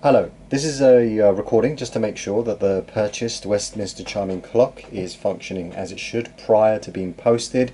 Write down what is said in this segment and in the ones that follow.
Hello, this is a recording just to make sure that the purchased Westminster chiming clock is functioning as it should prior to being posted,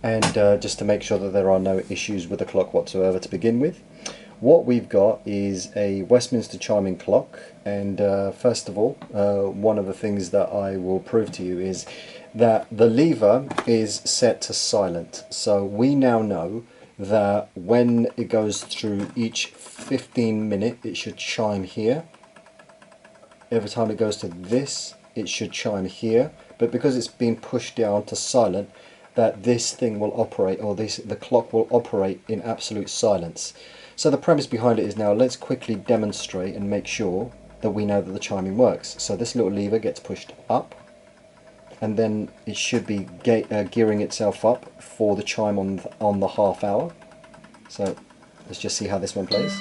and just to make sure that there are no issues with the clock whatsoever to begin with. What we've got is a Westminster chiming clock, and first of all, one of the things that I will prove to you is that the lever is set to silent. So we now know that when it goes through each 15-minute it should chime here. Every time it goes to this it should chime here, but because it's been pushed down to silent, that this thing will operate, or the clock will operate in absolute silence. So the premise behind it is, now let's quickly demonstrate and make sure that we know that the chiming works. So this little lever gets pushed up, and then it should be gearing itself up for the chime on the half hour. So let's just see how this one plays.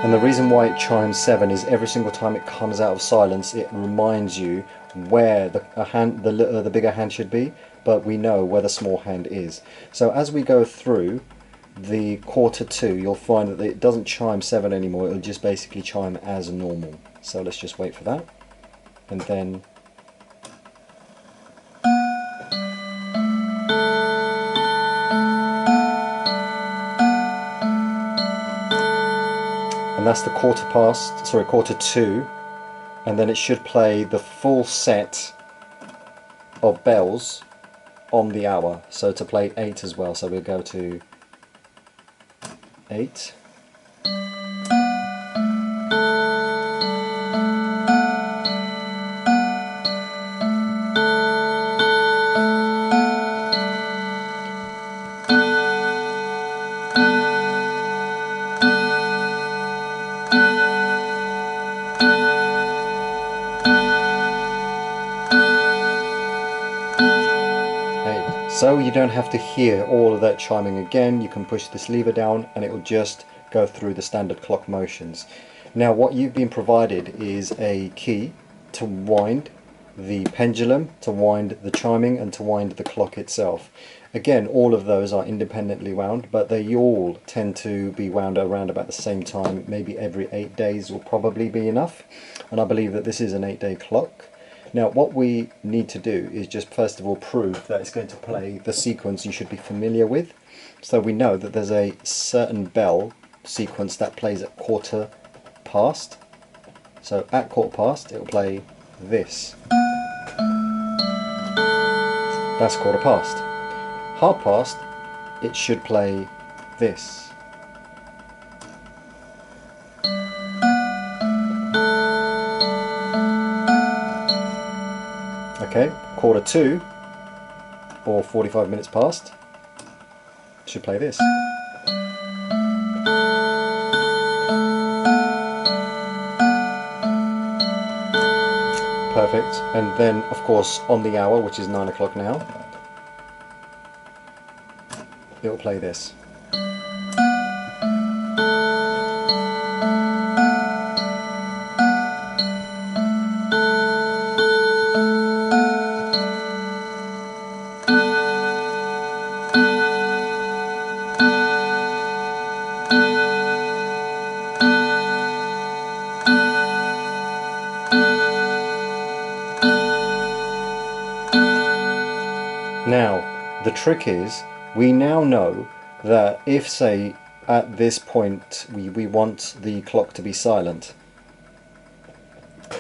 And the reason why it chimes 7 is every single time it comes out of silence, it reminds you where the bigger hand should be, but we know where the small hand is. So as we go through the quarter 2, you'll find that it doesn't chime 7 anymore, it'll just basically chime as normal. So let's just wait for that, and then that's the quarter 2, and then it should play the full set of bells on the hour, so to play 8 as well. So we'll go to 8. So you don't have to hear all of that chiming again. You can push this lever down and it will just go through the standard clock motions. Now what you've been provided is a key to wind the pendulum, to wind the chiming, and to wind the clock itself. Again, all of those are independently wound, but they all tend to be wound around about the same time. Maybe every 8 days will probably be enough, and I believe that this is an 8-day clock. Now what we need to do is just first of all prove that it's going to play the sequence you should be familiar with. So we know that there's a certain bell sequence that plays at quarter past. So at quarter past it will play this. That's quarter past. Half past it should play this. Okay, quarter 2, or 45 minutes past, should play this. Perfect. And then, of course, on the hour, which is 9 o'clock now, it will play this. Now, the trick is, we now know that if, say, at this point we want the clock to be silent,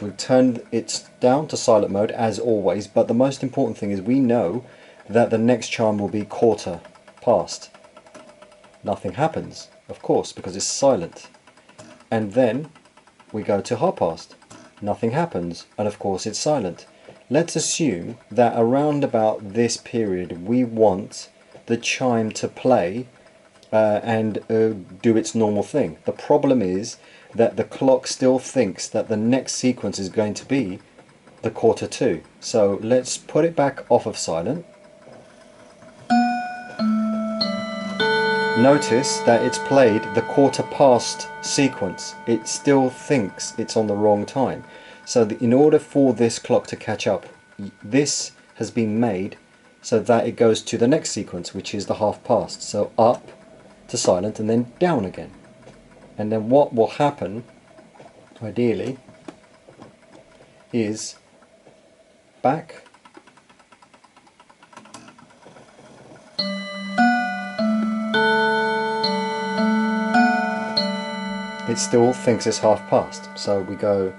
we turn it down to silent mode as always, but the most important thing is we know that the next chime will be quarter past. Nothing happens, of course, because it's silent. And then we go to half past. Nothing happens, and of course it's silent. Let's assume that around about this period we want the chime to play and do its normal thing. The problem is that the clock still thinks that the next sequence is going to be the quarter 2. So let's put it back off of silent. notice that it's played the quarter past sequence. It still thinks it's on the wrong time. So in order for this clock to catch up, this has been made so that it goes to the next sequence, which is the half past. So up to silent and then down again. And then what will happen, ideally, is back, it still thinks it's half past. So we go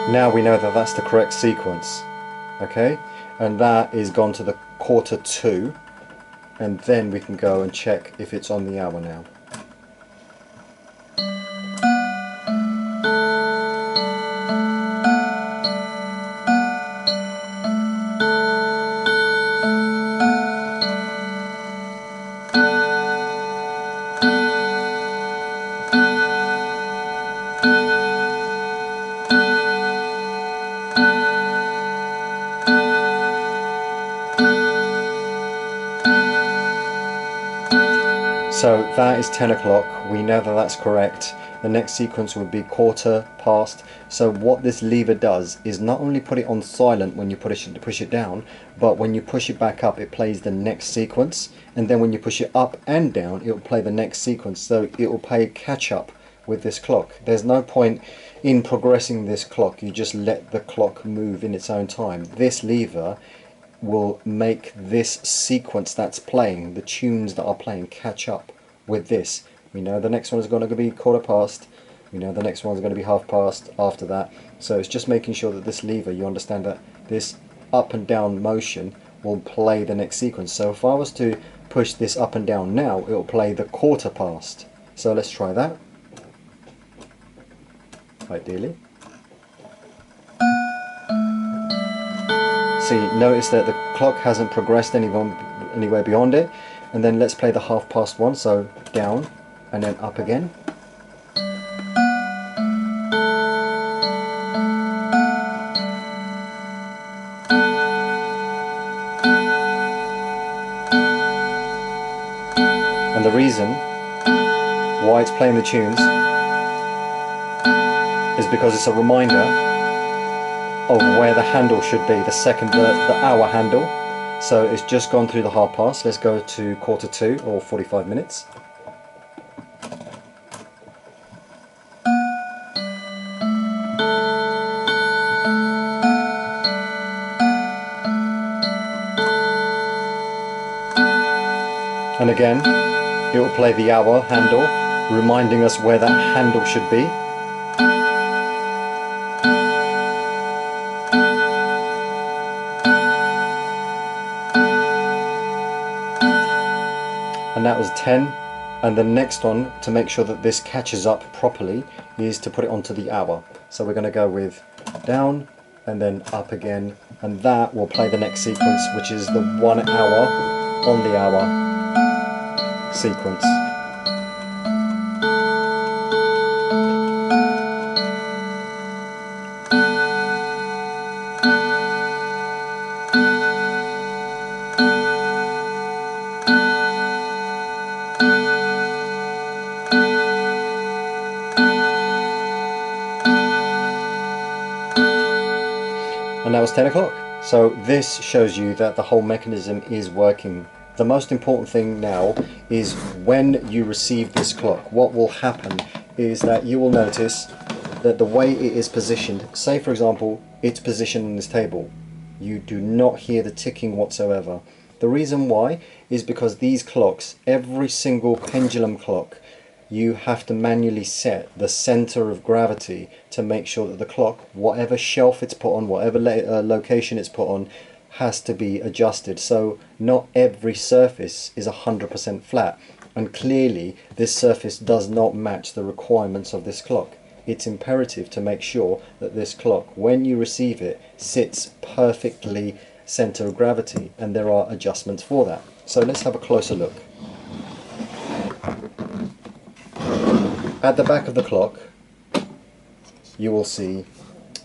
now we know that that's the correct sequence, okay, and that is gone to the quarter to, and then we can go and check if it's on the hour now. So that is 10 o'clock, we know that that's correct. The next sequence would be quarter past. So what this lever does is not only put it on silent when you push it down, but when you push it back up it plays the next sequence, and then when you push it up and down it will play the next sequence. So it will play catch up with this clock. There's no point in progressing this clock, you just let the clock move in its own time. This lever will make this sequence that's playing, the tunes that are playing, catch up with this. We know the next one is going to be quarter past, we know the next one is going to be half past after that. So it's just making sure that this lever, you understand that this up and down motion will play the next sequence. So if I was to push this up and down now, it will play the quarter past. So let's try that, ideally. See, notice that the clock hasn't progressed anywhere beyond it. And then let's play the half past one, so down and then up again. And the reason why it's playing the tunes is because it's a reminder of where the handle should be, the hour handle. So it's just gone through the half past. Let's go to quarter to, or 45 minutes. And again, it will play the hour handle, reminding us where that handle should be. And that was 10, and the next one, to make sure that this catches up properly, is to put it onto the hour. So we're going to go with down and then up again, and that will play the next sequence, which is the 1 hour on the hour sequence. And that was 10 o'clock. So this shows you that the whole mechanism is working. The most important thing now is when you receive this clock, what will happen is that you will notice that the way it is positioned, say for example it's positioned on this table, you do not hear the ticking whatsoever. The reason why is because these clocks, every single pendulum clock, you have to manually set the center of gravity to make sure that the clock, whatever shelf it's put on, whatever location it's put on, has to be adjusted. So not every surface is 100% flat, and clearly this surface does not match the requirements of this clock. It's imperative to make sure that this clock, when you receive it, sits perfectly center of gravity, and there are adjustments for that. So let's have a closer look. At the back of the clock, you will see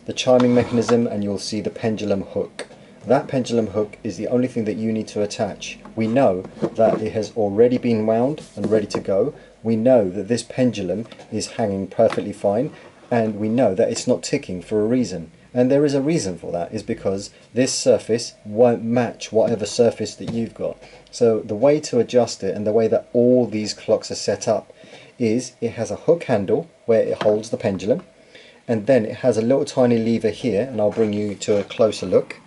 the chiming mechanism and you'll see the pendulum hook. That pendulum hook is the only thing that you need to attach. We know that it has already been wound and ready to go. We know that this pendulum is hanging perfectly fine, and we know that it's not ticking for a reason. And there is a reason for that, is because this surface won't match whatever surface that you've got. So the way to adjust it, and the way that all these clocks are set up, is it has a hook handle where it holds the pendulum, and then it has a little tiny lever here, and I'll bring you to a closer look,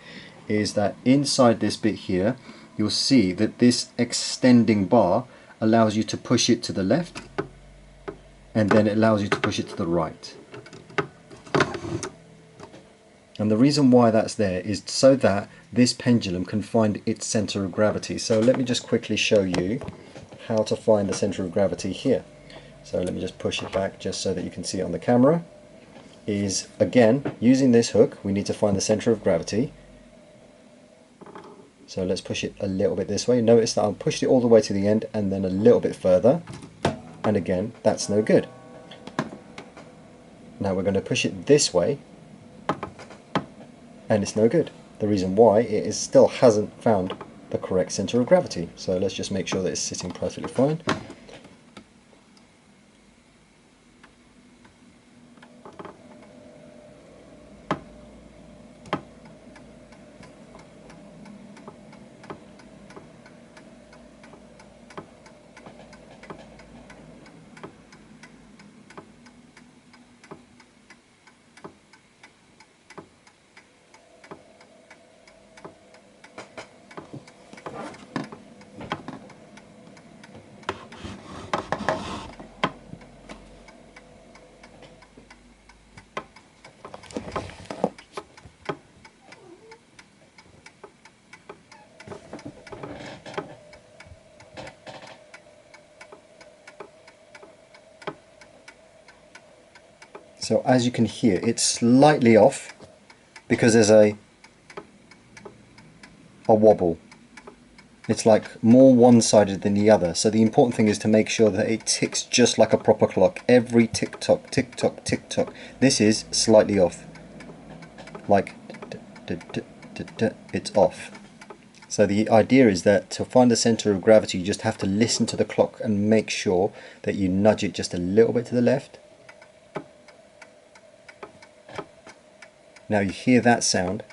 is that inside this bit here, you'll see that this extending bar allows you to push it to the left, and then it allows you to push it to the right. And the reason why that's there is so that this pendulum can find its center of gravity. So let me just quickly show you how to find the center of gravity here. So let me just push it back just so that you can see it on the camera. Is again, using this hook, we need to find the center of gravity. So let's push it a little bit this way. Notice that I've pushed it all the way to the end and then a little bit further. And again, that's no good. Now we're going to push it this way, and it's no good. The reason why it still hasn't found the correct center of gravity. So let's just make sure that it's sitting perfectly fine. So as you can hear, it's slightly off because there's a wobble. It's like more one-sided than the other. So the important thing is to make sure that it ticks just like a proper clock. Every tick-tock, tick-tock, tick-tock. This is slightly off. Like, it's off. So the idea is that to find the center of gravity, you just have to listen to the clock and make sure that you nudge it just a little bit to the left. Now you hear that sound.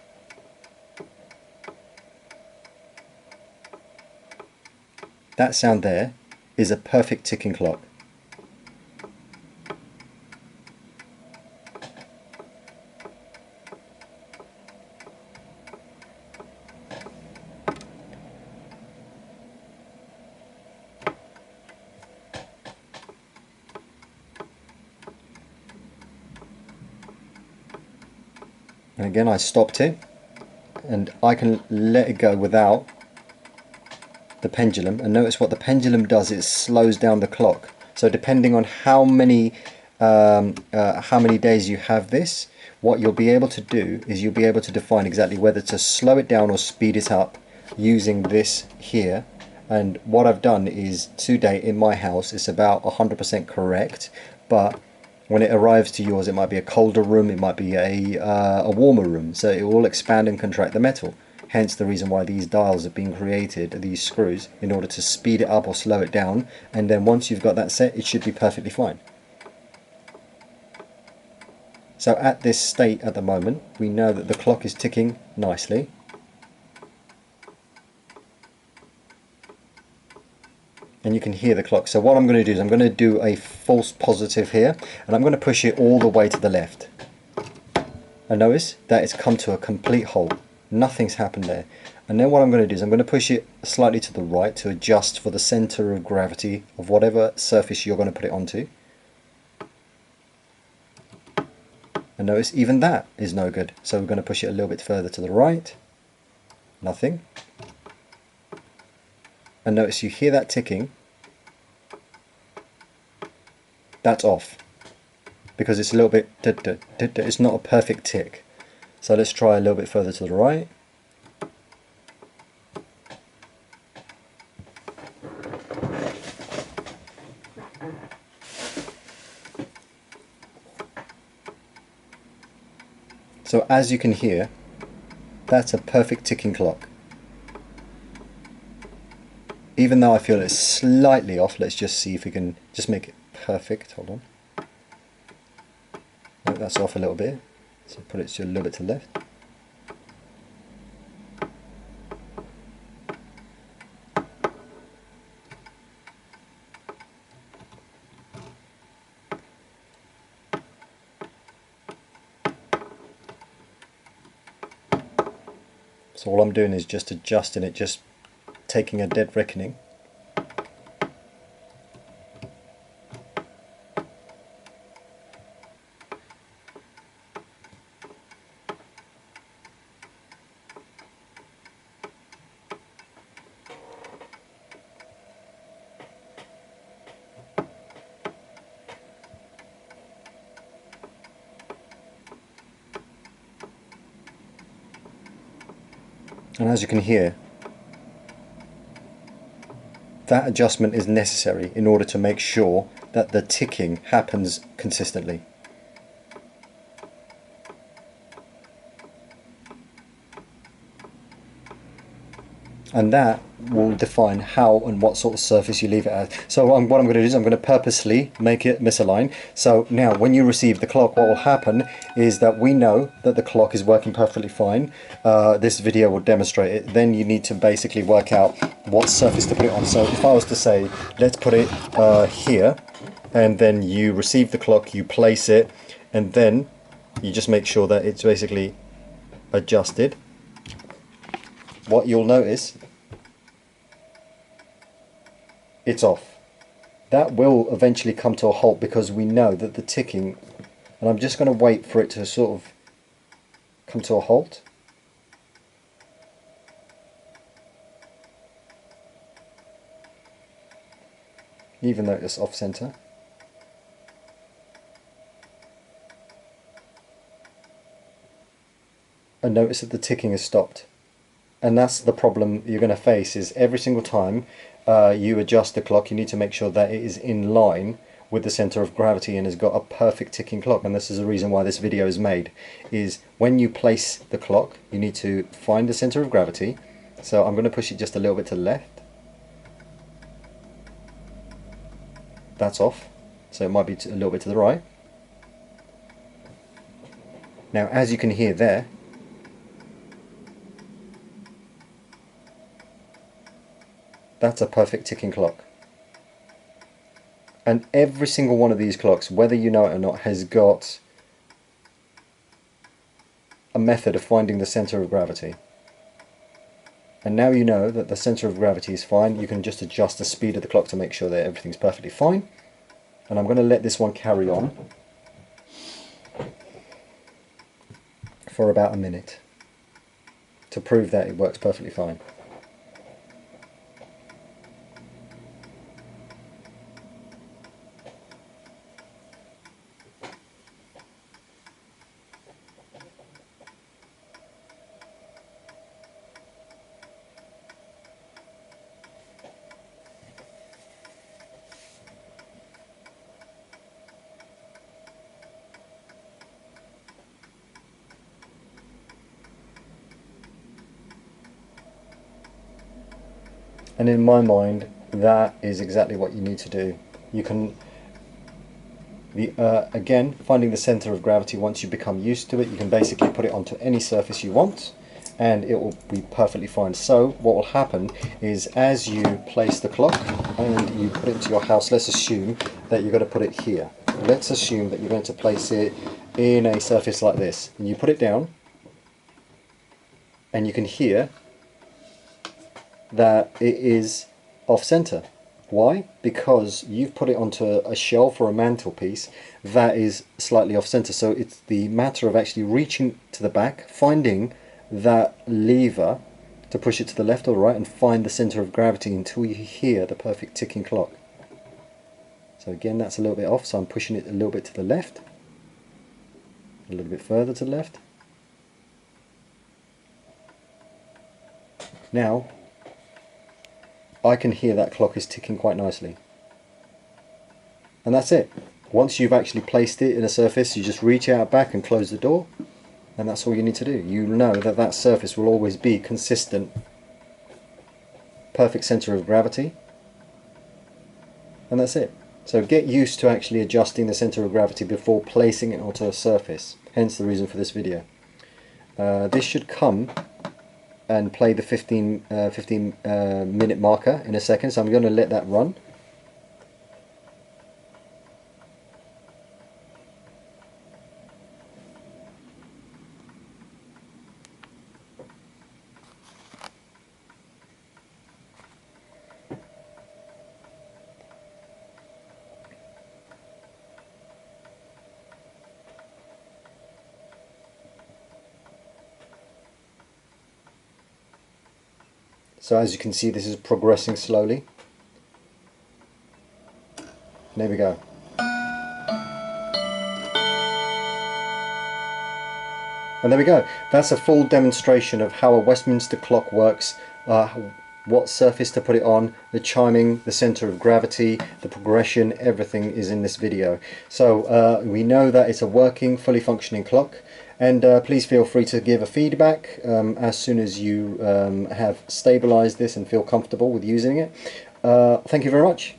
That sound there is a perfect ticking clock. And again, I stopped it, and I can let it go without the pendulum. And notice what the pendulum does, it slows down the clock. So depending on how many days you have this, what you'll be able to do is you'll be able to define exactly whether to slow it down or speed it up using this here. And what I've done is, to date in my house, it's about 100% correct, but when it arrives to yours, it might be a colder room, it might be a warmer room, so it will expand and contract the metal. Hence the reason why these dials have been created, these screws, in order to speed it up or slow it down, and then once you've got that set, it should be perfectly fine. So at this state at the moment, we know that the clock is ticking nicely. And you can hear the clock. So what I'm going to do is I'm going to do a false positive here, and I'm going to push it all the way to the left. And notice that it's come to a complete halt. Nothing's happened there. And then what I'm going to do is I'm going to push it slightly to the right to adjust for the center of gravity of whatever surface you're going to put it onto. And notice even that is no good. So we're going to push it a little bit further to the right. Nothing. And notice you hear that ticking. That's off, because it's a little bit, it's not a perfect tick. So let's try a little bit further to the right. So as you can hear, that's a perfect ticking clock. Even though I feel it's slightly off, let's just see if we can just make it perfect. Hold on. No, that's off a little bit. So put it a little bit to the left. So all I'm doing is just adjusting it, just taking a dead reckoning. And as you can hear, that adjustment is necessary in order to make sure that the ticking happens consistently. And that will define how and what sort of surface you leave it as. So what I'm going to do is I'm going to purposely make it misalign. So now when you receive the clock, what will happen is that we know that the clock is working perfectly fine. This video will demonstrate it. Then you need to basically work out what surface to put it on. So if I was to say, let's put it here, and then you receive the clock, you place it, and then you just make sure that it's basically adjusted. What you'll notice, it's off. That will eventually come to a halt because we know that the ticking, and I'm just going to wait for it to sort of come to a halt. Even though it's off center. And notice that the ticking has stopped. And that's the problem you're going to face, is every single time you adjust the clock, you need to make sure that it is in line with the center of gravity and has got a perfect ticking clock. And this is the reason why this video is made, is when you place the clock, you need to find the center of gravity. So I'm going to push it just a little bit to the left. That's off, so it might be a little bit to the right. Now as you can hear there, that's a perfect ticking clock. And every single one of these clocks, whether you know it or not, has got a method of finding the center of gravity. And now you know that the center of gravity is fine. You can just adjust the speed of the clock to make sure that everything's perfectly fine. And I'm going to let this one carry on for about a minute to prove that it works perfectly fine. And in my mind, that is exactly what you need to do. You can, again, finding the center of gravity, once you become used to it, you can basically put it onto any surface you want and it will be perfectly fine. So what will happen is, as you place the clock and you put it into your house, let's assume that you're going to put it here. Let's assume that you're going to place it in a surface like this. And you put it down and you can hear that it is off center. Why? Because you've put it onto a shelf or a mantelpiece that is slightly off center. So it's the matter of actually reaching to the back, finding that lever to push it to the left or right and find the center of gravity until you hear the perfect ticking clock. So again, that's a little bit off, so I'm pushing it a little bit to the left, a little bit further to the left. Now I can hear that clock is ticking quite nicely. And that's it. Once you've actually placed it in a surface, you just reach out back and close the door, and that's all you need to do. You know that that surface will always be consistent, perfect center of gravity, and that's it. So get used to actually adjusting the center of gravity before placing it onto a surface, hence the reason for this video. This should come and play the 15 minute marker in a second, so I'm going to let that run. So as you can see, this is progressing slowly. There we go. And there we go. That's a full demonstration of how a Westminster clock works, what surface to put it on, the chiming, the center of gravity, the progression, everything is in this video. So we know that it's a working, fully functioning clock. And please feel free to give a feedback as soon as you have stabilized this and feel comfortable with using it. Thank you very much.